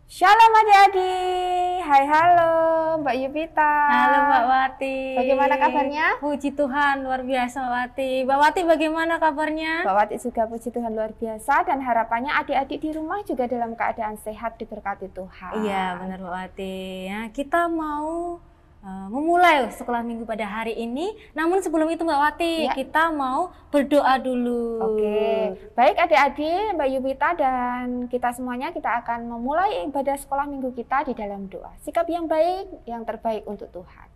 Shalom adik-adik, hai halo Mbak Yupita. Halo Mbak Wati. Bagaimana kabarnya? Puji Tuhan, luar biasa Mbak Wati. Mbak Wati bagaimana kabarnya? Mbak Wati juga puji Tuhan luar biasa dan harapannya adik-adik di rumah juga dalam keadaan sehat diberkati Tuhan. Iya benar Mbak Wati. Ya, kita mau memulai sekolah minggu pada hari ini. Namun sebelum itu Mbak Wati, kita mau berdoa dulu. Oke, baik adik-adik, Mbak Yupita dan kita semuanya, kita akan memulai ibadah sekolah minggu kita di dalam doa. Sikap yang baik, yang terbaik untuk Tuhan.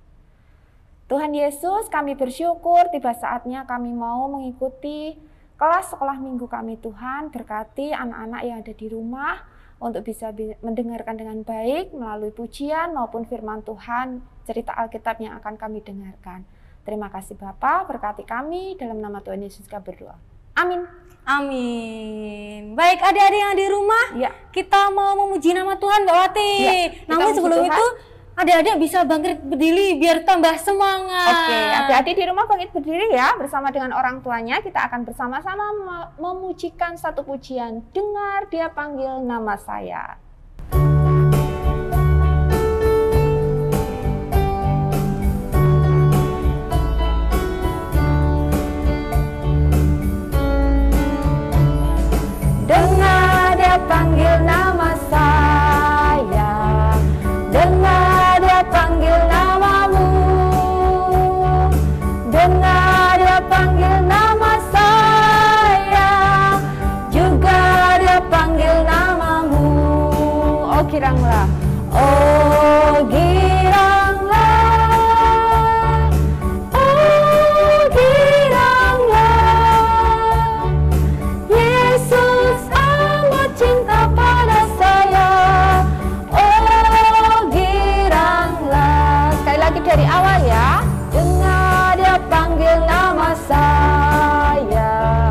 Tuhan Yesus, kami bersyukur tiba saatnya kami mau mengikuti kelas sekolah minggu kami Tuhan. Berkati anak-anak yang ada di rumah untuk bisa mendengarkan dengan baik melalui pujian maupun firman Tuhan, cerita Alkitab yang akan kami dengarkan. Terima kasih Bapa, berkati kami, dalam nama Tuhan Yesus kami berdoa. Amin. Amin. Baik adik-adik yang di rumah, kita mau memuji nama Tuhan Mbak Wati. Namun sebelum itu, adik-adik bisa bangkit berdiri biar tambah semangat. Oke, adik-adik di rumah bangkit berdiri ya, bersama dengan orang tuanya. Kita akan bersama-sama memujikan satu pujian. Dengar dia panggil nama saya. Dengar dia panggil nama saya. Dengar dia panggil namamu. Dengar dia panggil nama saya. Juga dia panggil namamu. Oh giranglah. Oh giranglah. Oh giranglah. Yesus amat cinta pada saya. Oh giranglah. Sekali lagi dari awal ya. Dengar dia panggil nama saya.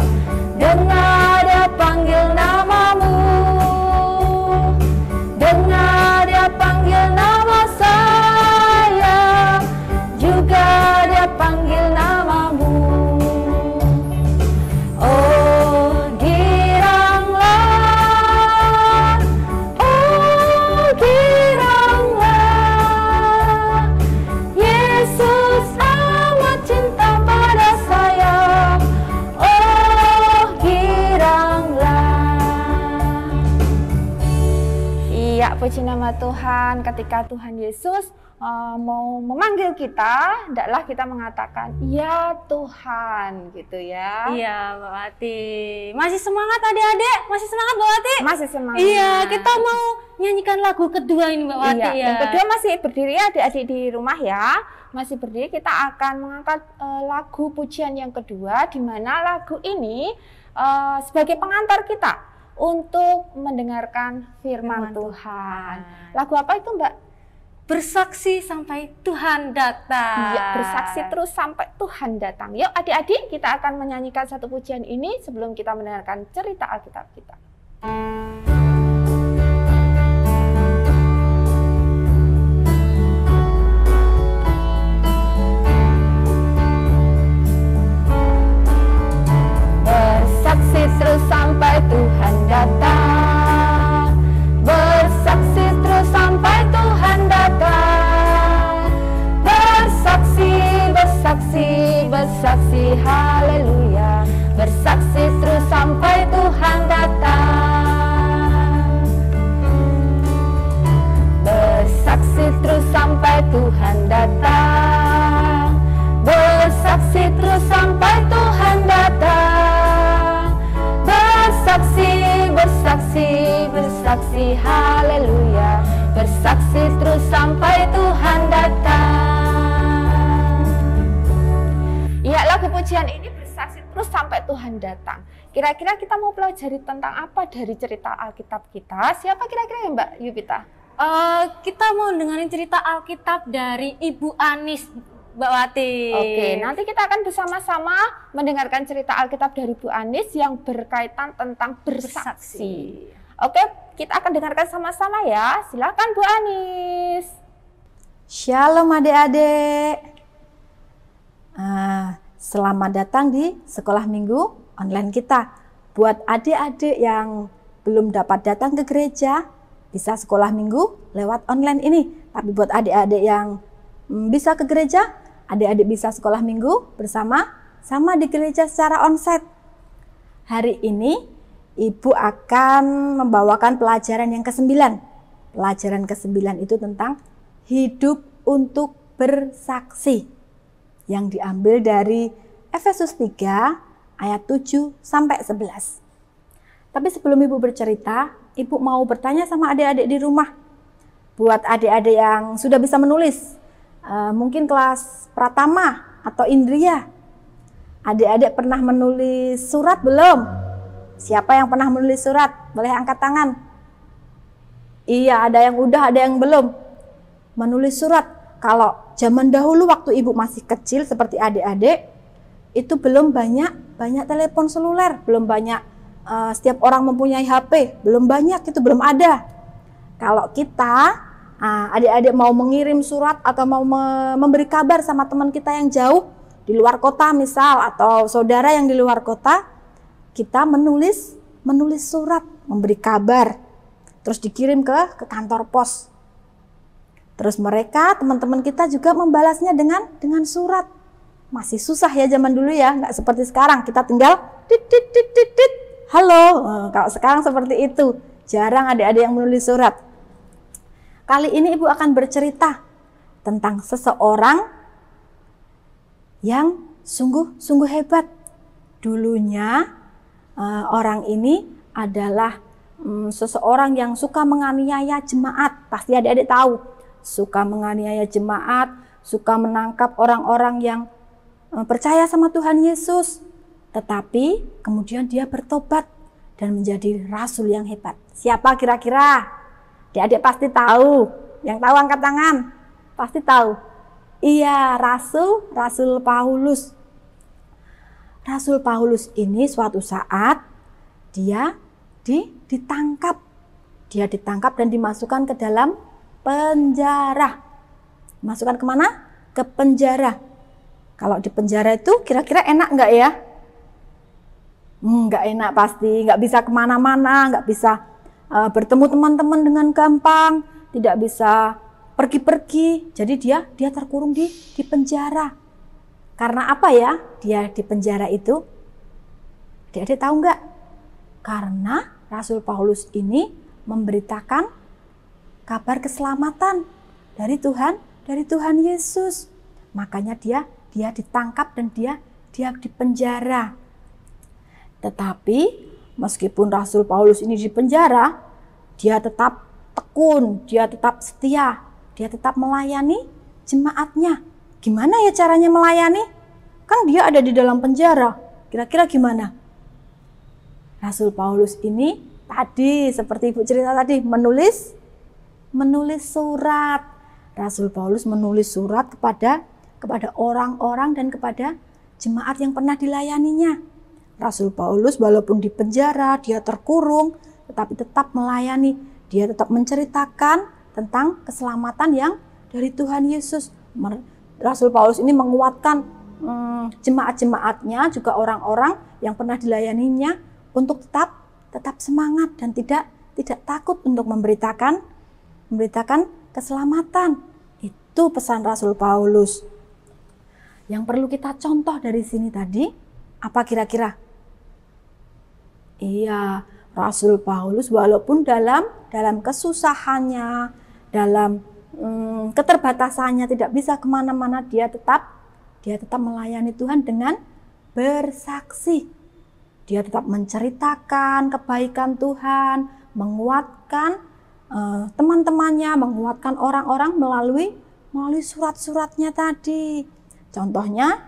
Dengar dia panggil namamu. Dengar dia panggil nama saya. Juga dia panggil namamu. Oh giranglah. Oh giranglah. Yesus amat cinta pada saya. Oh giranglah. Iya, puji nama Tuhan. Ketika Tuhan Yesus mau memanggil kita, hendaklah kita mengatakan ya Tuhan, gitu ya. Iya Mbak Wati. Masih semangat adik-adik? Masih semangat Mbak Wati? Masih semangat. Iya, kita mau nyanyikan lagu kedua ini Mbak Wati. Iya, yang kedua masih berdiri adik-adik di rumah ya. Masih berdiri, kita akan mengangkat lagu pujian yang kedua, di mana lagu ini sebagai pengantar kita untuk mendengarkan firman Tuhan. Lagu apa itu Mbak? Bersaksi sampai Tuhan datang. Iya, bersaksi terus sampai Tuhan datang. Yuk adik-adik, kita akan menyanyikan satu pujian ini sebelum kita mendengarkan cerita Alkitab kita. Bersaksi terus sampai Tuhan datang. Bersaksi terus sampai Tuhan datang. Bersaksi, bersaksi, bersaksi, haleluya. Bersaksi terus sampai Tuhan datang. Bersaksi terus sampai Tuhan datang. Bersaksi terus sampai Tuhan datang. Bersaksi, bersaksi, bersaksi, haleluya. Bersaksi terus sampai Tuhan datang. Ya, lagu pujian ini bersaksi terus sampai Tuhan datang. Kira-kira kita mau pelajari tentang apa dari cerita Alkitab kita? Siapa kira-kira ya Mbak Yupita? Kita mau dengerin cerita Alkitab dari Ibu Anis Mbak Wati. Oke, nanti kita akan bersama-sama mendengarkan cerita Alkitab dari Bu Anis yang berkaitan tentang bersaksi. Oke, kita akan dengarkan sama-sama ya. Silakan Bu Anis. Shalom adik-adik. Selamat datang di sekolah minggu online kita. Buat adik-adik yang belum dapat datang ke gereja, bisa sekolah minggu lewat online ini. Tapi buat adik-adik yang bisa ke gereja, adik-adik bisa sekolah minggu bersama-sama di gereja secara onsite. Hari ini Ibu akan membawakan pelajaran yang ke-9. Pelajaran ke-9 itu tentang hidup untuk bersaksi, yang diambil dari Efesus 3 ayat 7 sampai 11. Tapi sebelum Ibu bercerita, Ibu mau bertanya sama adik-adik di rumah. Buat adik-adik yang sudah bisa menulis, mungkin kelas Pratama atau Indria. Adik-adik pernah menulis surat belum? Siapa yang pernah menulis surat? Boleh angkat tangan. Iya, ada yang udah, ada yang belum. Menulis surat. Kalau zaman dahulu waktu Ibu masih kecil seperti adik-adik, itu belum banyak telepon seluler, belum banyak setiap orang mempunyai HP, belum banyak, itu belum ada. Kalau kita adik-adik mau mengirim surat atau mau memberi kabar sama teman kita yang jauh di luar kota misal, atau saudara yang di luar kota, kita menulis surat, memberi kabar, terus dikirim ke kantor pos. Terus mereka, teman-teman kita juga membalasnya dengan surat. Masih susah ya zaman dulu ya, nggak seperti sekarang, kita tinggal tit, halo. Kalau sekarang seperti itu, jarang adik-adik yang menulis surat. Kali ini Ibu akan bercerita tentang seseorang yang sungguh hebat. Dulunya orang ini adalah seseorang yang suka menganiaya jemaat. Pasti adik-adik tahu, suka menganiaya jemaat, suka menangkap orang-orang yang percaya sama Tuhan Yesus. Tetapi kemudian dia bertobat dan menjadi rasul yang hebat. Siapa kira-kira? Adik-adik pasti tahu. Yang tahu angkat tangan. Pasti tahu. Iya, Rasul Paulus. Rasul Paulus ini suatu saat dia ditangkap. Dia ditangkap dan dimasukkan ke dalam penjara. Masukkan kemana? Ke penjara. Kalau di penjara itu kira-kira enak nggak ya? Nggak enak pasti, nggak bisa kemana-mana, nggak bisa bertemu teman-teman dengan gampang, tidak bisa pergi-pergi. Jadi dia terkurung di penjara. Karena apa ya dia di penjara itu? Adik-adik tahu nggak? Karena Rasul Paulus ini memberitakan kabar keselamatan dari Tuhan Yesus. Makanya dia ditangkap dan dia di penjara. Tetapi meskipun Rasul Paulus ini di penjara, dia tetap tekun, dia tetap setia, dia tetap melayani jemaatnya. Gimana ya caranya melayani? Kan dia ada di dalam penjara. Kira-kira gimana? Rasul Paulus ini tadi seperti Ibu cerita tadi menulis surat. Rasul Paulus menulis surat kepada orang-orang dan kepada jemaat yang pernah dilayaninya. Rasul Paulus walaupun di penjara, dia terkurung, tetapi tetap melayani. Dia tetap menceritakan tentang keselamatan yang dari Tuhan Yesus. Rasul Paulus ini menguatkan jemaat-jemaatnya, juga orang-orang yang pernah dilayaninya untuk tetap semangat dan tidak takut untuk memberitakan keselamatan. Itu pesan Rasul Paulus. Yang perlu kita contoh dari sini tadi, apa kira-kira? Iya, Rasul Paulus walaupun dalam kesusahannya, dalam keterbatasannya, tidak bisa kemana-mana, dia tetap melayani Tuhan dengan bersaksi. Dia tetap menceritakan kebaikan Tuhan, menguatkan teman-temannya, menguatkan orang-orang melalui surat-suratnya tadi. Contohnya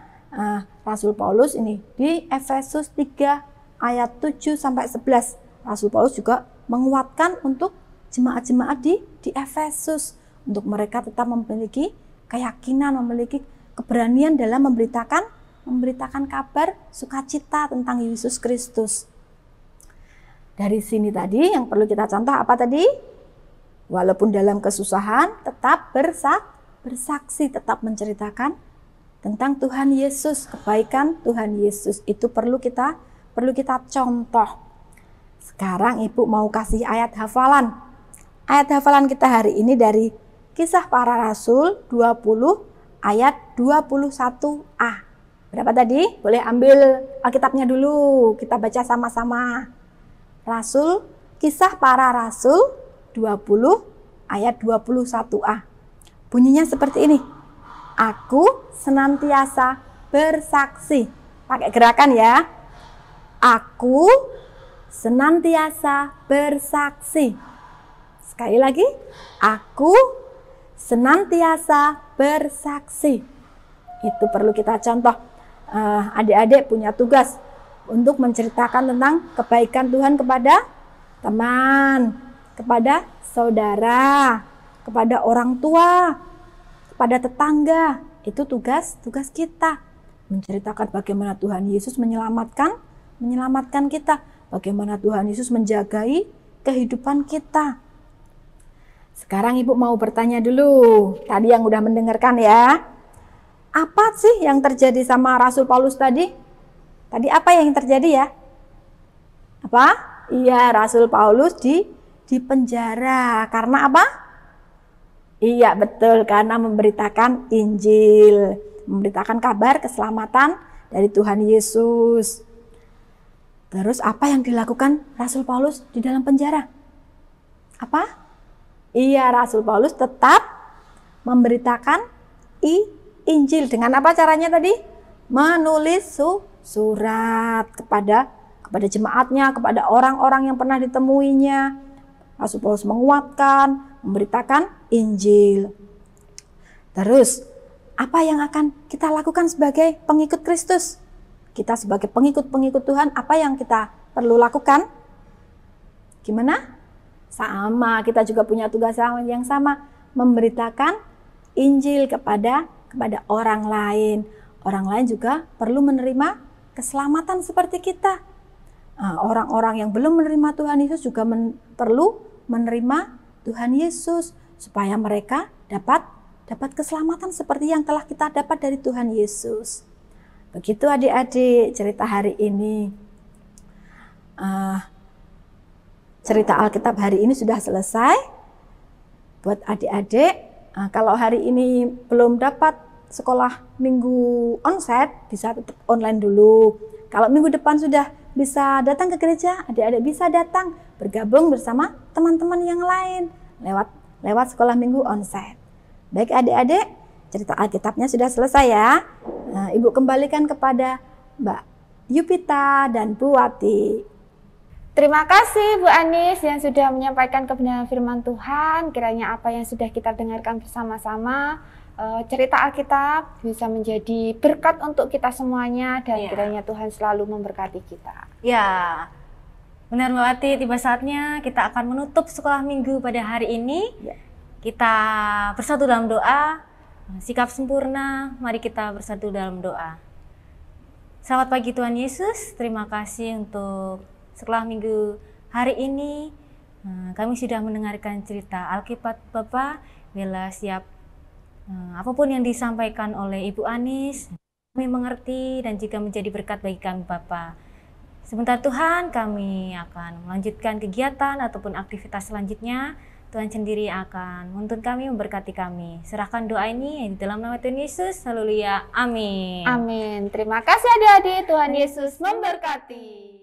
Rasul Paulus ini di Efesus 3 ayat 7 sampai 11. Rasul Paulus juga menguatkan untuk jemaat-jemaat di Efesus, untuk mereka tetap memiliki keyakinan, memiliki keberanian dalam memberitakan kabar sukacita tentang Yesus Kristus. Dari sini tadi yang perlu kita contoh apa tadi? Walaupun dalam kesusahan tetap bersaksi, tetap menceritakan tentang Tuhan Yesus, kebaikan Tuhan Yesus. Itu perlu kita contoh. Sekarang Ibu mau kasih ayat hafalan. Ayat hafalan kita hari ini dari Kisah Para Rasul 20 ayat 21a. Berapa tadi? Boleh ambil Alkitabnya dulu, kita baca sama-sama. Kisah Para Rasul 20 ayat 21a. Bunyinya seperti ini. Aku senantiasa bersaksi. Pakai gerakan ya. Aku senantiasa bersaksi. Sekali lagi, aku senantiasa bersaksi. Itu perlu kita contoh. Adik-adik punya tugas untuk menceritakan tentang kebaikan Tuhan kepada teman, kepada saudara, kepada orang tua, kepada tetangga. Itu tugas kita. Menceritakan bagaimana Tuhan Yesus menyelamatkan kita. Bagaimana Tuhan Yesus menjagai kehidupan kita. Sekarang Ibu mau bertanya dulu. Tadi yang udah mendengarkan ya. Apa sih yang terjadi sama Rasul Paulus tadi? Tadi apa yang terjadi ya? Apa? Iya, Rasul Paulus di penjara. Karena apa? Iya, betul. Karena memberitakan Injil. Memberitakan kabar keselamatan dari Tuhan Yesus. Terus apa yang dilakukan Rasul Paulus di dalam penjara? Apa? Iya, Rasul Paulus tetap memberitakan Injil. Dengan apa caranya tadi? Menulis surat kepada jemaatnya, kepada orang-orang yang pernah ditemuinya. Rasul Paulus menguatkan, memberitakan Injil. Terus, apa yang akan kita lakukan sebagai pengikut Kristus? Kita sebagai pengikut Tuhan, apa yang kita perlu lakukan? Gimana? Sama, kita juga punya tugas yang sama, memberitakan Injil kepada orang lain. Orang lain juga perlu menerima keselamatan seperti kita. Orang-orang yang belum menerima Tuhan Yesus juga perlu menerima Tuhan Yesus supaya mereka dapat keselamatan seperti yang telah kita dapat dari Tuhan Yesus. Begitu adik-adik cerita hari ini. Cerita Alkitab hari ini sudah selesai. Buat adik-adik, kalau hari ini belum dapat sekolah minggu onsite, bisa tetap online dulu. Kalau minggu depan sudah bisa datang ke gereja, adik-adik bisa datang bergabung bersama teman-teman yang lain lewat sekolah minggu onsite. Baik adik-adik, cerita Alkitabnya sudah selesai ya. Ibu kembalikan kepada Mbak Yupita dan Bu Wati. Terima kasih Bu Anis yang sudah menyampaikan kebenaran firman Tuhan. Kiranya apa yang sudah kita dengarkan bersama-sama, cerita Alkitab bisa menjadi berkat untuk kita semuanya, dan kiranya Tuhan selalu memberkati kita. Ya, benar Mbak Wati, tiba saatnya kita akan menutup sekolah minggu pada hari ini. Kita bersatu dalam doa, sikap sempurna, mari kita bersatu dalam doa. Selamat pagi Tuhan Yesus, terima kasih untuk sekolah minggu hari ini. Kami sudah mendengarkan cerita Alkitab Bapak. Bila siap apapun yang disampaikan oleh Ibu Anis, kami mengerti dan juga menjadi berkat bagi kami Bapak. Sebentar Tuhan, kami akan melanjutkan kegiatan ataupun aktivitas selanjutnya. Tuhan sendiri akan menuntun kami, memberkati kami. Serahkan doa ini di dalam nama Tuhan Yesus. Haleluya. Amin. Amin. Terima kasih adik-adik. Tuhan Yesus memberkati.